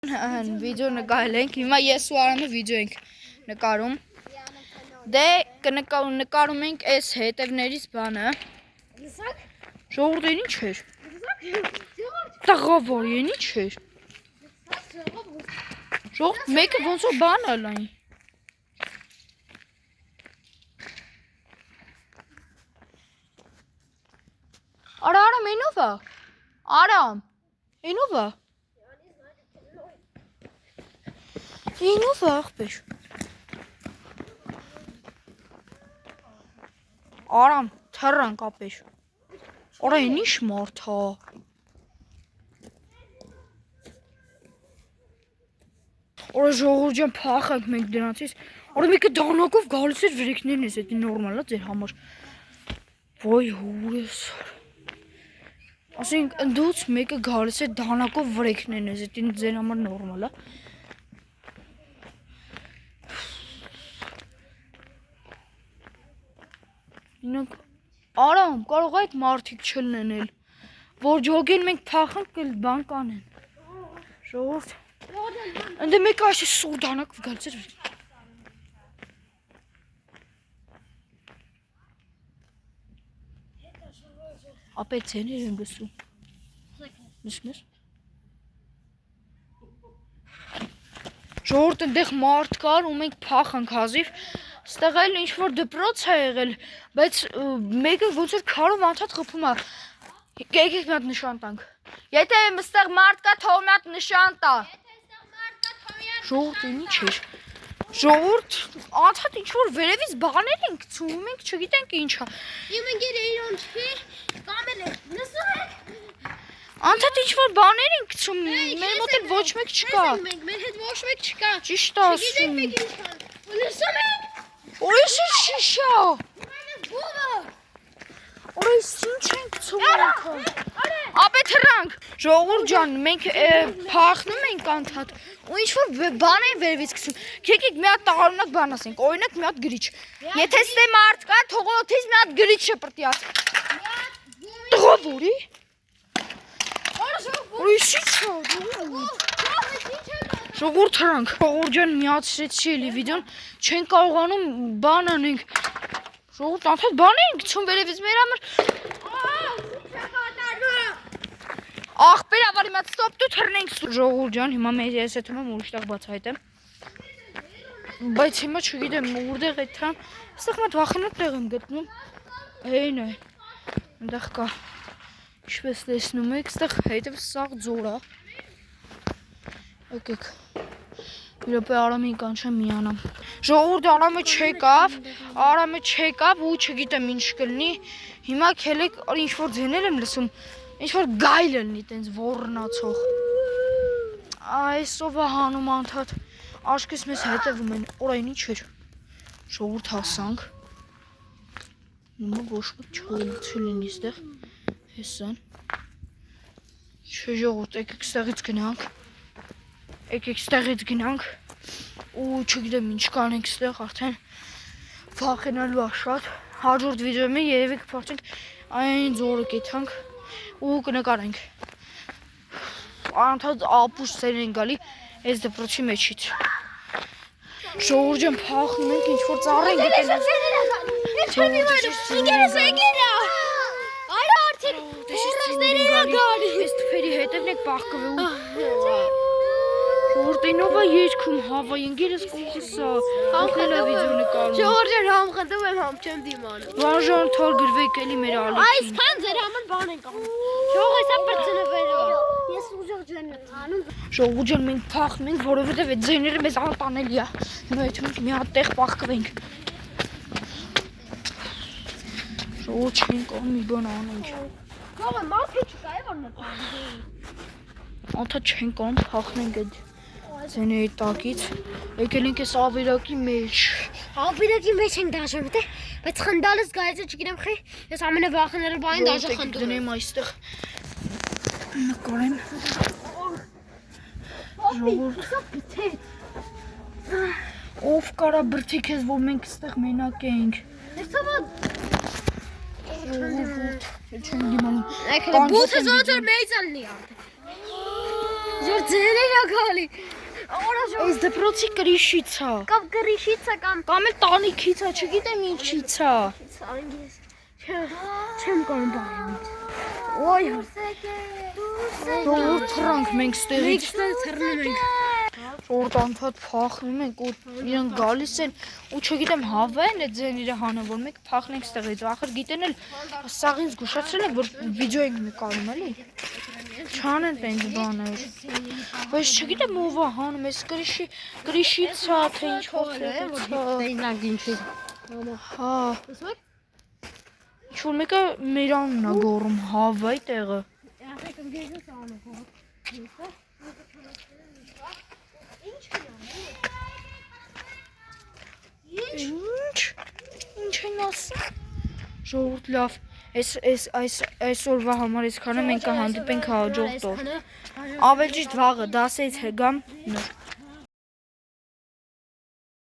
Վիդեո նկարել ենք, հիմա ես ու Արամը վիդեո ենք նկարում, դե նկարում ենք այս հետևներից բանը, ժողովուրդ են ինչ էր, տղավար են ինչ էր, ժողովուրդ մեկը ոնց որ բան ալային, Արամ ենով է, Արամ, ենով է, Ինով է աղբեր, Արամ, թռանք ապեր, արա են ինչ մարդ հա, արա ժողովուրդ ջան փախանք մենք դրանցից, արա մեկը դանակով գալիս էր վրեքներն ես, էդի նորմալ է ձեր համար, ոյ հուրես, ասենք ընդուց մեկը գալիս է դանակով վրեքներն ես, էդի ձեր համար նորմալ է, Արամ, կարող այդ մարդիկ չլնել, որ ջոգեն մենք փախանք կլ բան կանեն, ժողովուրդ, ընդ մեկը այս սուր դանակով գալիս էր ապեր ձեներ եմ գսում, նշմեր, ժողովուրդ ընդեղ մարդ կար ու մենք փախանք հազիվ, ստեղ էլ ինչ-որ դպրոց է եղել, բայց մեկը ոնց որ քարով անդադ խփում է, եկեք մի հատ նշան տանք, եթե ստեղ մարդ կա թող մի հատ նշան տա, ժողովուրդ ինչ էր, ժողովուրդ անդադ ինչ-որ վերևից բաներ ենք գցում, մենք չգիտենք ինչ է, անդադ ինչ-որ բաներ ենք գցում, մեր մոտ էլ ոչ մեկ չկա, ճիշտ է ասում, Օրես է շիշա, օրես ինչ ենք գցում ինքը, ապե թռանք, ժողովուրդ ջան, մենք փախնում ենք անդադ, ու ինչ-որ բան են վերևից գցում, եկեք մի հատ տարօրինակ բան ասենք, օրինակ մի հատ գրիչ, եթե ստե մարդ կա, թող օդից մի հատ գրիչ շպրտի ասենք, տղավորի, օրես ինչ է, ժողովուրդ թռանք, ժողովուրդ ջան միացրեցի էլի վիդեոն, չեն կարողանում բան անենք, ժողովուրդ անդադ բան ենք գցում վերևից մեր համար, աղբեր ավարի մատ ստոպ դու թռնենք ժողովուրդ ջան, հիմա մեր ես է թվում ուրիշտեղ բացահայտեմ, բայց հիմա չգիտեմ ուրդեղ է թրամ, ստեղ մատ վախենոտ տեղ եմ գտնում, հեին է, ընդեղ կա, ինչպես տեսնում եք, ստեղ հետև սաղ ձոր է, եկեք, մի րոպե Արամին կանչեմ միանամ, ժողովուրդ Արամը չեկավ ու չգիտեմ ինչ կլինի, հիմա քելեք ինչ-որ ձեներ եմ լսում, ինչ-որ գայլ լնի տենց ոռնացող, այսով է հանում անդադ, աշկես մեզ հետևում են, օրայն ինչ էր, ժողովուրդ հասանք, նոմը ոչ մեկ չլինի ստեղ, հեսան, չէ ժողովուրդ, եկեք ստեղից գնանք, ու չգիտեմ ինչ կանենք ստեղ արդեն վախենալու է շատ, հաջորդ վիդեոյի երևի կփախչենք այն ձորը կեթանք ու կնկարենք, անդադ ապուշտեր են գալի այս դպրոցի մեջից, ժողովուրդ ջան փախնում ենք ինչ-որ ծառ են գտել, այս թփերի հետևն եք պահկվել Ժողովուրդ ինով է երկում հավա, ենգերս կողսա, ախել է վիդեո նկարում։ Ժողովուրդ ջան համ խնդրում եմ համ չեմ դիմանում։ Վանժան թար գրվեք էլի մեր ալիքին։ Այս փան ձեր համար բան ենք անում։ Ժողովուրդ հեսա բրծնվելու։ Ես ուժեղ ջան եմ անում։ Ժողովուրդ ջան մենք փախնում ենք, որովհետև այդ ձայները մեզ անտանելի է։ Հիմա եթե մենք մի հատ տեղ պահկվենք։ Ժողովուրդ չենք անում մի բան անենք։ Ժողովուրդ մարդը չկա է որ նկարի։ Անդադ չենք անում փախնենք այդ ձեների տակից, եկել ենք այս ավերակի մեջ։ Ավերակի մեջ ենք դաշում, բայց խնդալս գայից է չգիտեմ խի, ես ամենավախենալու բանին դաշը խնդում դնեմ այստեղ նկարեմ։ Ժողովուրդ ով կարա բրդի քեզ, որ մենք ստեղ մենակ ենք։ Ժողովուրդ չեմ դիմանում։ Բութը զոհեր մեծ ալնի։ Ժոր ձերեր ա գալի։ Արա ժոր Այս դպրոցի կրիշից է։ կամ գրիշից է կամ Կամ էլ տանիքից է, չգիտեմ ինչից է։ անգես։ Չեմ կարող բայ։ Ոյ Որ թրանք մենք ստեղից Մեքստը թռնում ենք։ Շորտ անթադ փախնում ենք ու իրենք գալիս են ու չգիտեմ հավա են այդ ձենիրը հանը որ մենք փախնենք ստեղից ախր գիտեն էլ սաղին զգուշացրել են որ վիդեո ենք նկարում էլի չանեն տենց բաներ բայց չգիտեմ ով է հանում այս գրիշից է թե ինչ խոսքից է Տեյնակ ինչի։ հա ինչ որ մեկը մեր անունն է գոռում հավա է տեղը Ինչ են ասում ժողովուրդ լավ այսօրվա համար այսքանը մենք կհանդիպենք հաջորդ օր Ավել ճիշտ վաղը 10-ից հեգամ նոր